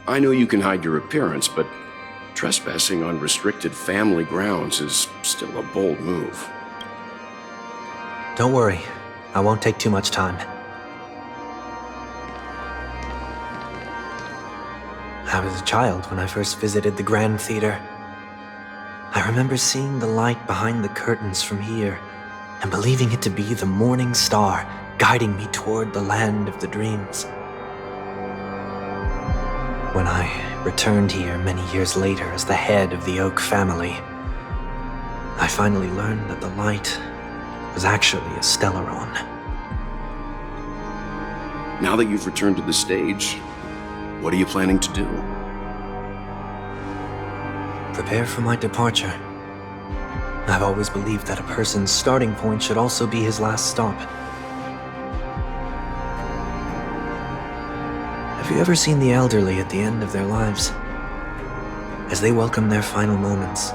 I know you can hide your appearance, but trespassing on restricted family grounds is still a bold move. Don't worry, I won't take too much time. I was a child when I first visited the Grand Theater. I remember seeing the light behind the curtains from here and believing it to be the morning star guiding me toward the land of the dreams. When I returned here many years later as the head of the Oak family, I finally learned that the light was actually a Stellaron. Now that you've returned to the stage, what are you planning to do? Prepare for my departure. I've always believed that a person's starting point should also be his last stop. Have you ever seen the elderly at the end of their lives? As they welcome their final moments,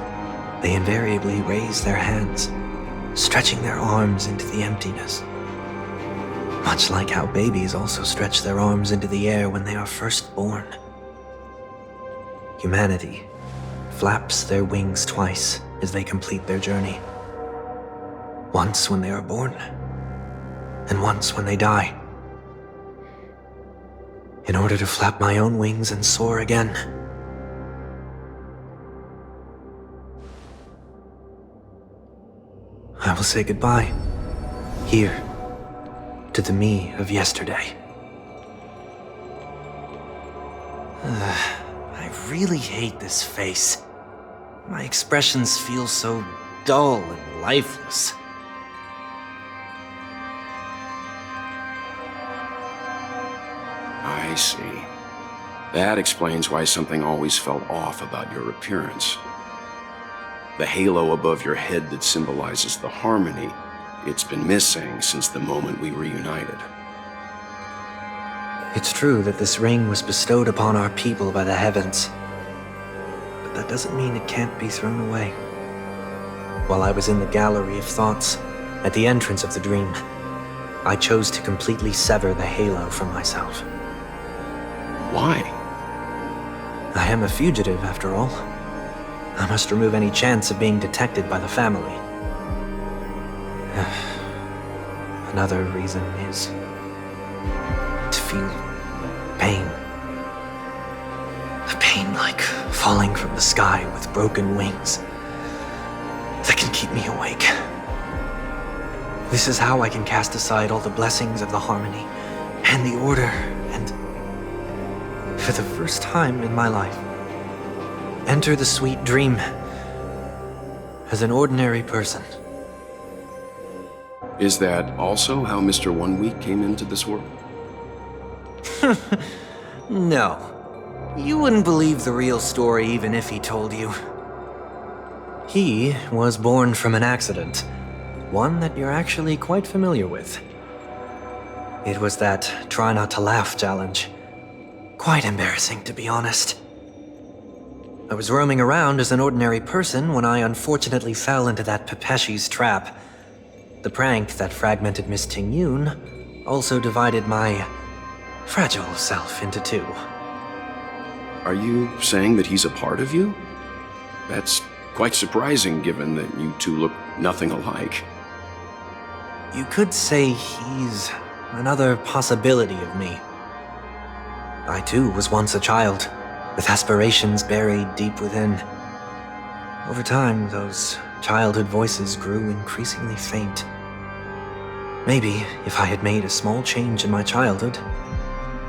they invariably raise their hands, stretching their arms into the emptiness. Much like how babies also stretch their arms into the air when they are first born. Humanity flaps their wings twice as they complete their journey. Once when they are born, and once when they die. In order to flap my own wings and soar again. I will say goodbye, here, to the me of yesterday. I really hate this face. My expressions feel so dull and lifeless. I see. That explains why something always felt off about your appearance. The halo above your head that symbolizes the harmony, it's been missing since the moment we reunited. It's true that this ring was bestowed upon our people by the heavens. But that doesn't mean it can't be thrown away. While I was in the gallery of thoughts, at the entrance of the dream, I chose to completely sever the halo from myself. Why? I am a fugitive, after all. I must remove any chance of being detected by the family. Another reason is to feel pain. A pain like falling from the sky with broken wings that can keep me awake. This is how I can cast aside all the blessings of the harmony and the order and, for the first time in my life, enter the sweet dream as an ordinary person. Is that also how Mr. 1 Week came into this world? No. You wouldn't believe the real story even if he told you. He was born from an accident, one that you're actually quite familiar with. It was that try not to laugh challenge. Quite embarrassing, to be honest. I was roaming around as an ordinary person when I unfortunately fell into that Pepeshi's trap. The prank that fragmented Miss Ting-Yoon also divided my fragile self into two. Are you saying that he's a part of you? That's quite surprising given that you two look nothing alike. You could say he's another possibility of me. I too was once a child, with aspirations buried deep within. Over time, those childhood voices grew increasingly faint. Maybe if I had made a small change in my childhood,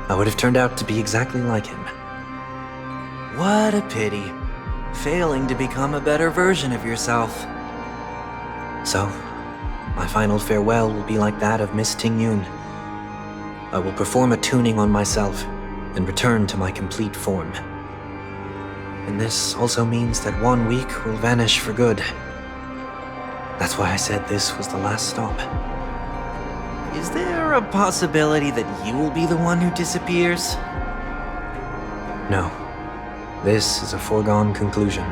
I would have turned out to be exactly like him. What a pity, failing to become a better version of yourself. So, my final farewell will be like that of Miss Ting-Yoon. I will perform a tuning on myself and return to my complete form. And this also means that 1 week will vanish for good. That's why I said this was the last stop. Is there a possibility that you will be the one who disappears? No. This is a foregone conclusion.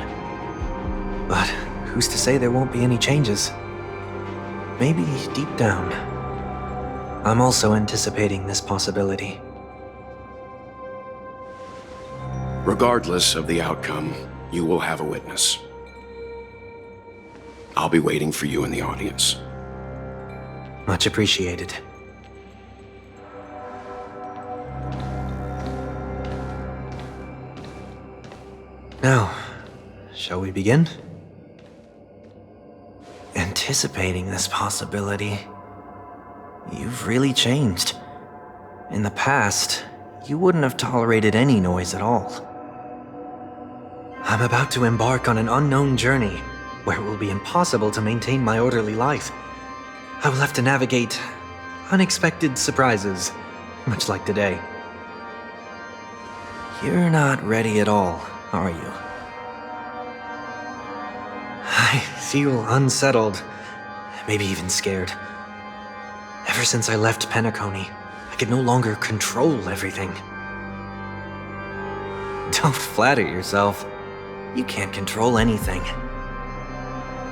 But who's to say there won't be any changes? Maybe deep down, I'm also anticipating this possibility. Regardless of the outcome, you will have a witness. I'll be waiting for you in the audience. Much appreciated. Now, shall we begin? Anticipating this possibility, you've really changed. In the past, you wouldn't have tolerated any noise at all. I'm about to embark on an unknown journey where it will be impossible to maintain my orderly life. I will have to navigate unexpected surprises, much like today. You're not ready at all, are you? I feel unsettled, maybe even scared. Ever since I left Penacony, I could no longer control everything. Don't flatter yourself. You can't control anything.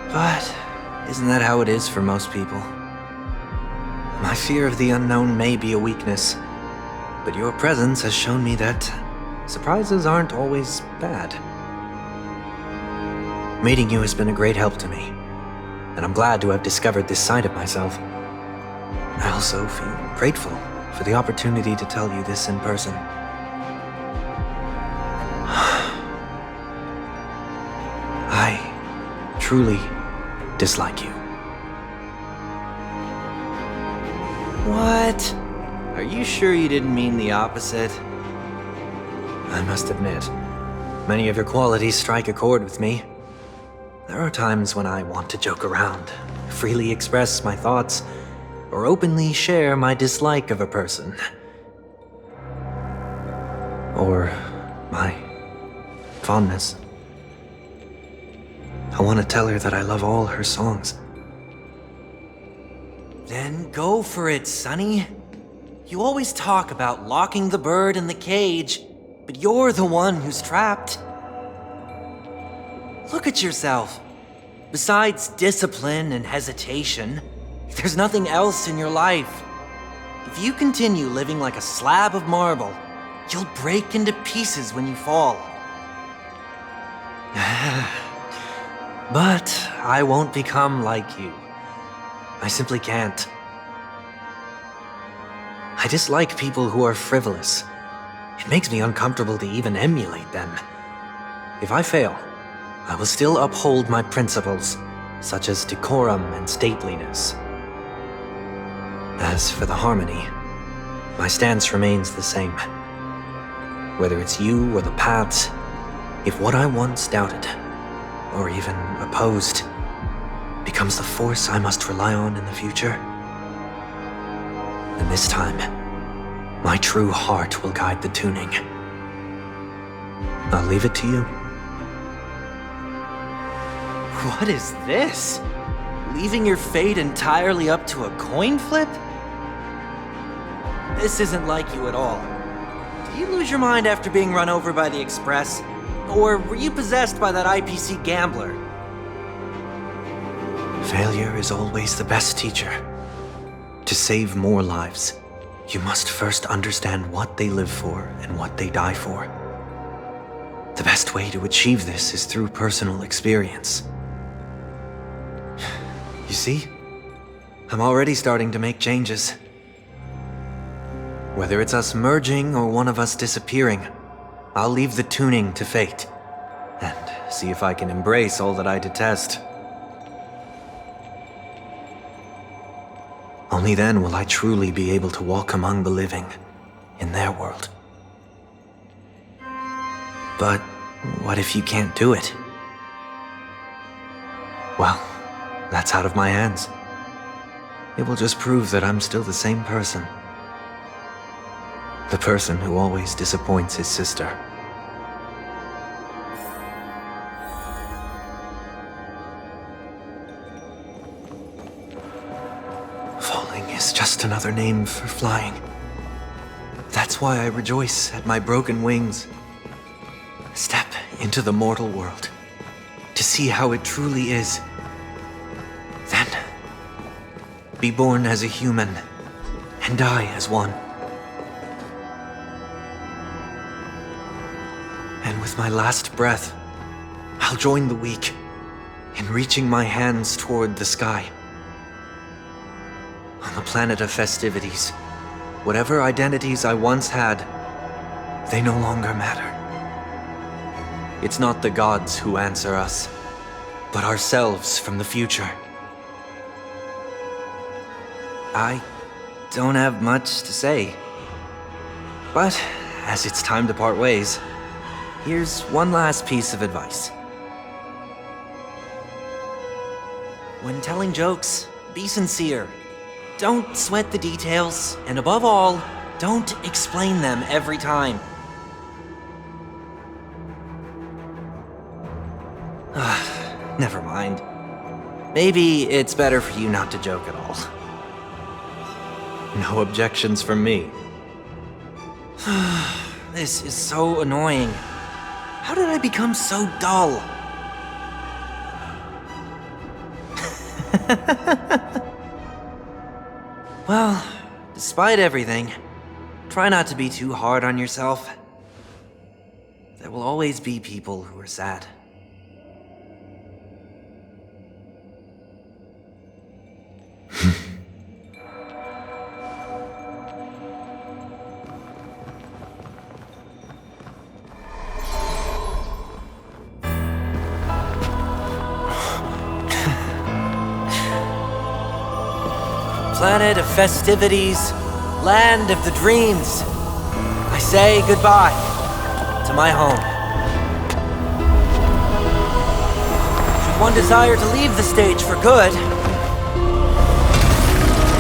But isn't that how it is for most people? My fear of the unknown may be a weakness, but your presence has shown me that surprises aren't always bad. Meeting you has been a great help to me, and I'm glad to have discovered this side of myself. I also feel grateful for the opportunity to tell you this in person. I truly dislike you. What? Are you sure you didn't mean the opposite? I must admit, many of your qualities strike a chord with me. There are times when I want to joke around, freely express my thoughts, or openly share my dislike of a person. Or my fondness. I want to tell her that I love all her songs. Then go for it, Sonny. You always talk about locking the bird in the cage, but you're the one who's trapped. Look at yourself. Besides discipline and hesitation, there's nothing else in your life. If you continue living like a slab of marble, you'll break into pieces when you fall. But I won't become like you. I simply can't. I dislike people who are frivolous. It makes me uncomfortable to even emulate them. If I fail, I will still uphold my principles, such as decorum and stateliness. As for the harmony, my stance remains the same. Whether it's you or the paths, if what I once doubted, or even opposed, becomes the force I must rely on in the future, then this time, my true heart will guide the tuning. I'll leave it to you. What is this? Leaving your fate entirely up to a coin flip? This isn't like you at all. Did you lose your mind after being run over by the Express? Or were you possessed by that IPC gambler? Failure is always the best teacher. To save more lives, you must first understand what they live for and what they die for. The best way to achieve this is through personal experience. You see? I'm already starting to make changes. Whether it's us merging or one of us disappearing, I'll leave the tuning to fate, and see if I can embrace all that I detest. Only then will I truly be able to walk among the living, in their world. But what if you can't do it? Well, that's out of my hands. It will just prove that I'm still the same person. The person who always disappoints his sister. Falling is just another name for flying. That's why I rejoice at my broken wings. Step into the mortal world to see how it truly is. Then, be born as a human and die as one. And With my last breath, I'll join the weak in reaching my hands toward the sky. On the planet of festivities, whatever identities I once had, they no longer matter. It's not the gods who answer us, but ourselves from the future. I don't have much to say, but as it's time to part ways, here's one last piece of advice. When telling jokes, be sincere. Don't sweat the details, and above all, don't explain them every time. Never mind. Maybe it's better for you not to joke at all. No objections from me. This is so annoying. How did I become so dull? Well, despite everything, try not to be too hard on yourself. There will always be people who are sad. Planet of festivities, land of the dreams. I say goodbye to my home. Should one desire to leave the stage for good,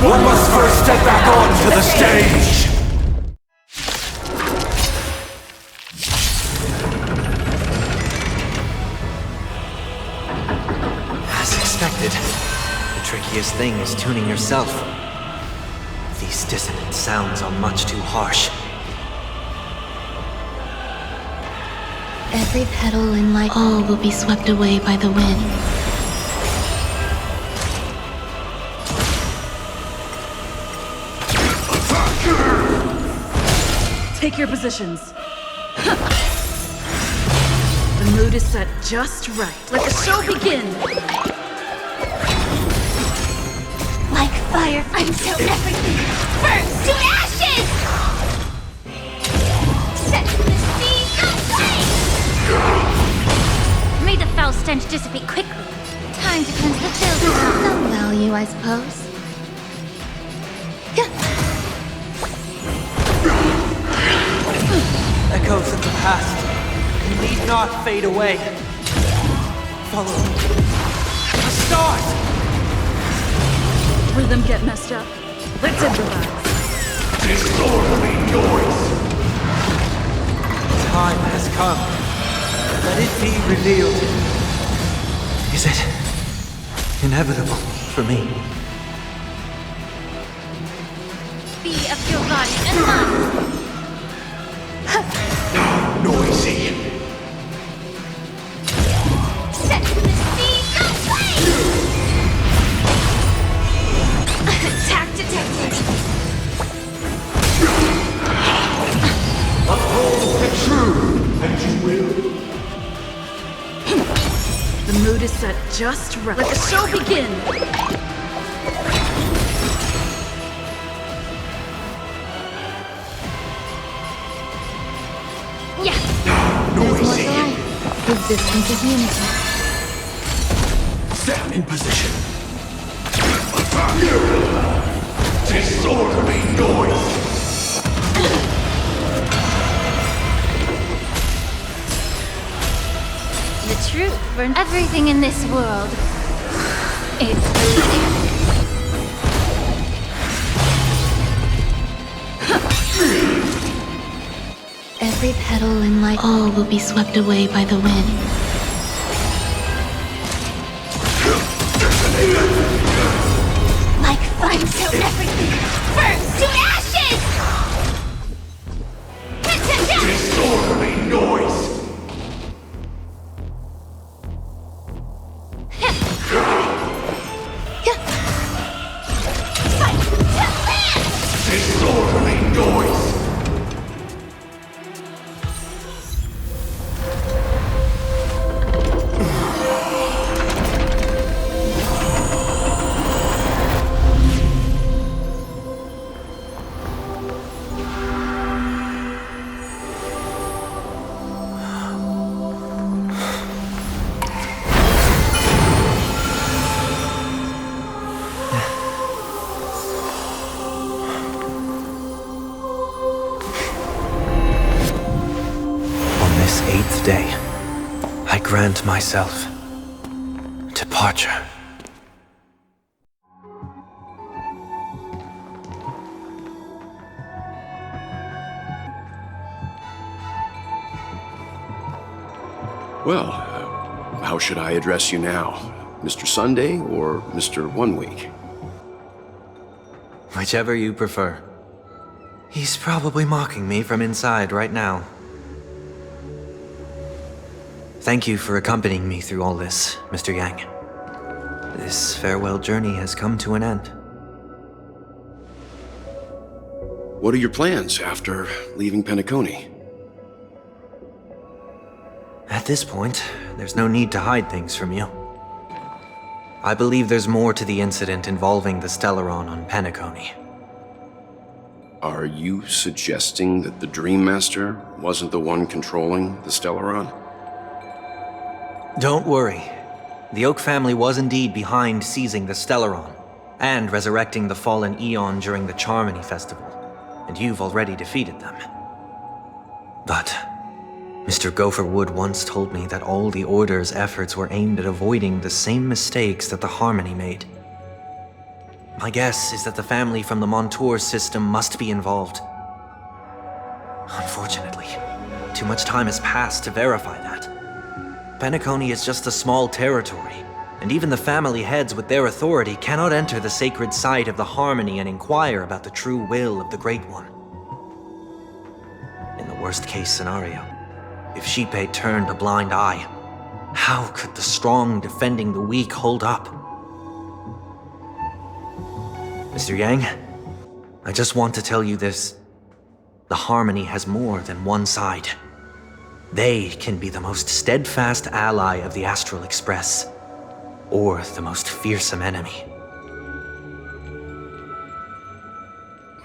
one must first step back onto the stage! As expected, the trickiest thing is tuning yourself. These dissonant sounds are much too harsh. Every petal in life, all will be swept away by the wind. Take your positions. The mood is set just right. Let the show begin! Like fire, until everything burns to ashes! Set the sea aflame! May the foul stench dissipate quickly. Time to cleanse the filth. Some value, I suppose. Echoes of the past need not fade away. Follow me. The stars! Rhythm get messed up. Let's improvise. Disorderly noise! Time has come. Let it be revealed. Is it inevitable for me? Be of your body and mind. Noisy! Set the sea aflame! Attack detected! Uphold the true, and you will. The mood is set just right. Let the show begin! Yeah! There's more to Noisy! life. Resistance is unity. Stand in position. Attack! Disorderly noise! The truth burns everything in this world. It's bleeding. Every petal in life, all will be swept away by the wind. Like fire until everything burns to ashes! Disorderly noise! Fight to land! Disorderly noise! grant myself departure. Well, how should I address you now? Mr. Sunday or Mr. 1 Week? Whichever you prefer. He's probably mocking me from inside right now. Thank you for accompanying me through all this, Mr. Yang. This farewell journey has come to an end. What are your plans after leaving Penacony? At this point, there's no need to hide things from you. I believe there's more to the incident involving the Stellaron on Penacony. Are you suggesting that the Dream Master wasn't the one controlling the Stellaron? Don't worry. The Oak family was indeed behind seizing the Stellaron and resurrecting the fallen Eon during the Charmony Festival, and you've already defeated them. But Mr. Gopher Wood once told me that all the Order's efforts were aimed at avoiding the same mistakes that the Harmony made. My guess is that the family from the Montour system must be involved. Unfortunately, too much time has passed to verify that. Penacony is just a small territory, and even the family heads with their authority cannot enter the sacred site of the Harmony and inquire about the true will of the Great One. In the worst-case scenario, if Xipe turned a blind eye, how could the strong defending the weak hold up? Mr. Yang, I just want to tell you this. The Harmony has more than one side. They can be the most steadfast ally of the Astral Express, or the most fearsome enemy.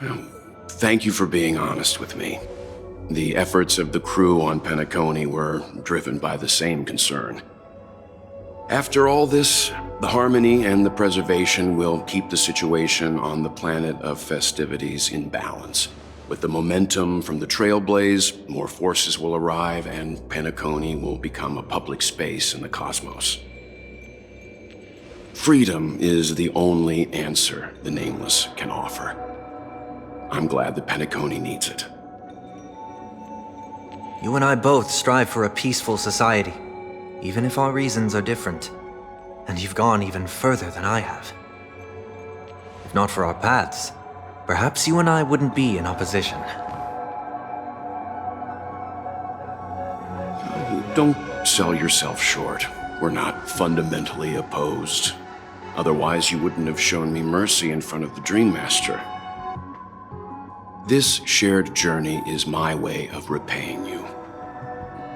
Well, thank you for being honest with me. The efforts of the crew on Penacony were driven by the same concern. After all this, the Harmony and the Preservation will keep the situation on the planet of festivities in balance. With the momentum from the Trailblaze, more forces will arrive and Penacony will become a public space in the cosmos. Freedom is the only answer the Nameless can offer. I'm glad that Penacony needs it. You and I both strive for a peaceful society, even if our reasons are different. And you've gone even further than I have. If not for our paths, perhaps you and I wouldn't be in opposition. Don't sell yourself short. We're not fundamentally opposed. Otherwise, you wouldn't have shown me mercy in front of the Dream Master. This shared journey is my way of repaying you.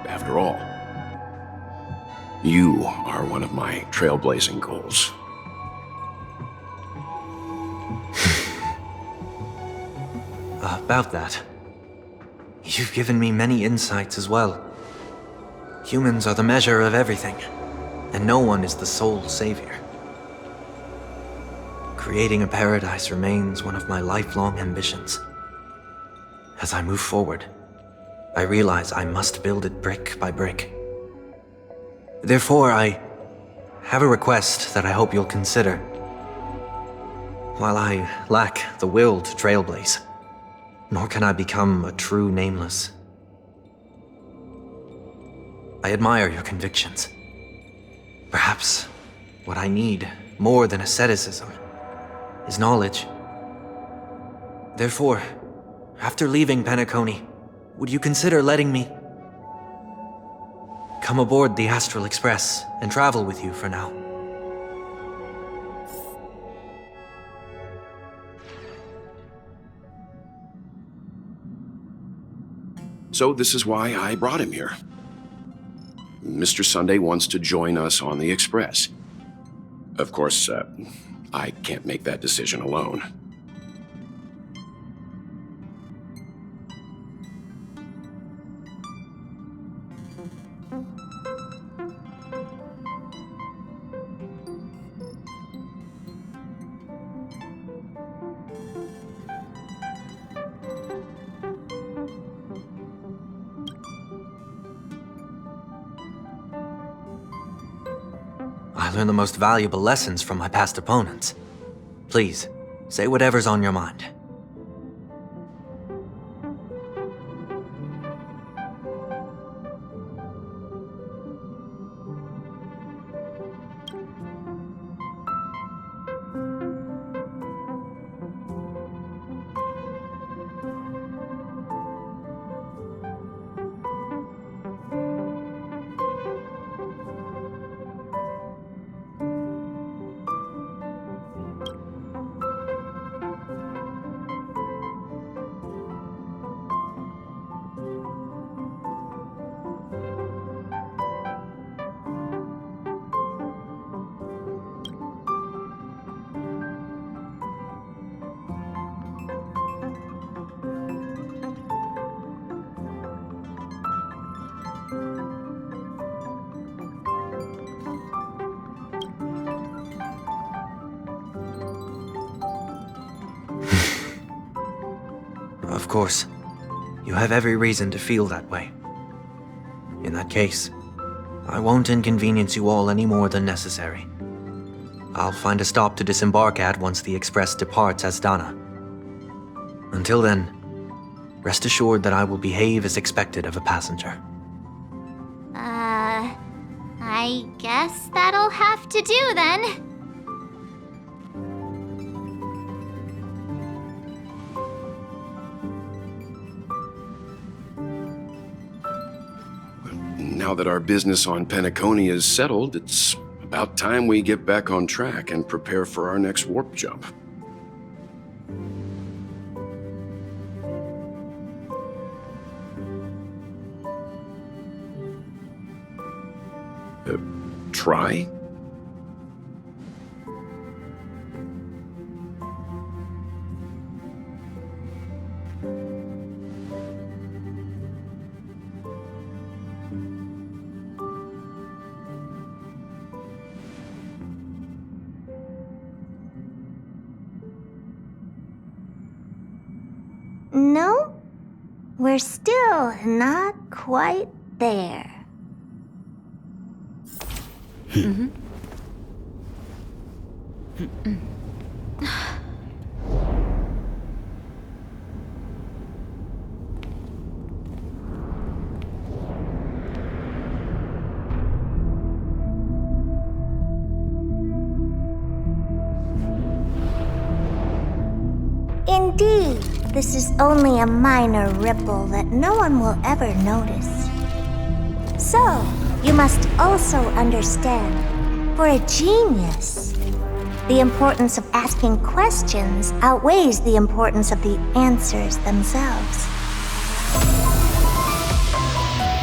After all, you are one of my trailblazing goals. About that, you've given me many insights as well. Humans are the measure of everything, and no one is the sole savior. Creating a paradise remains one of my lifelong ambitions. As I move forward, I realize I must build it brick by brick. Therefore, I have a request that I hope you'll consider. While I lack the will to trailblaze, nor can I become a true Nameless, I admire your convictions. Perhaps what I need, more than asceticism, is knowledge. Therefore, after leaving Penacony, would you consider letting me come aboard the Astral Express and travel with you for now? So this is why I brought him here. Mr. Sunday wants to join us on the Express. Of course, I can't make that decision alone. learn the most valuable lessons from my past opponents. Please, say whatever's on your mind. Of course, you have every reason to feel that way. In that case, I won't inconvenience you all any more than necessary. I'll find a stop to disembark at once the express departs Asdana. Until then, rest assured that I will behave as expected of a passenger. I guess that'll have to do then. Now that our business on Penacony is settled, it's about time we get back on track and prepare for our next warp jump. Try? No, we're still not quite there. Indeed, this is only a minor ripple that no one will ever notice. So, you must also understand, for a genius, the importance of asking questions outweighs the importance of the answers themselves.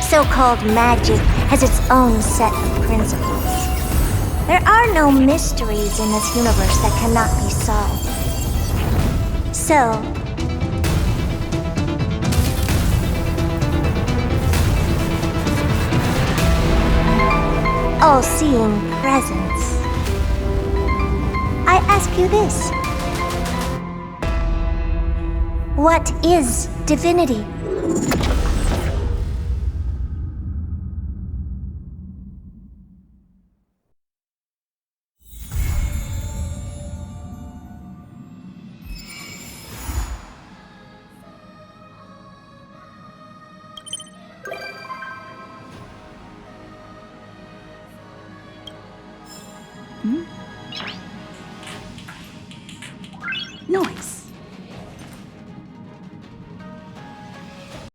So-called magic has its own set of principles. There are no mysteries in this universe that cannot be solved. So, all-seeing presence, I ask you this. What is divinity? Hmm?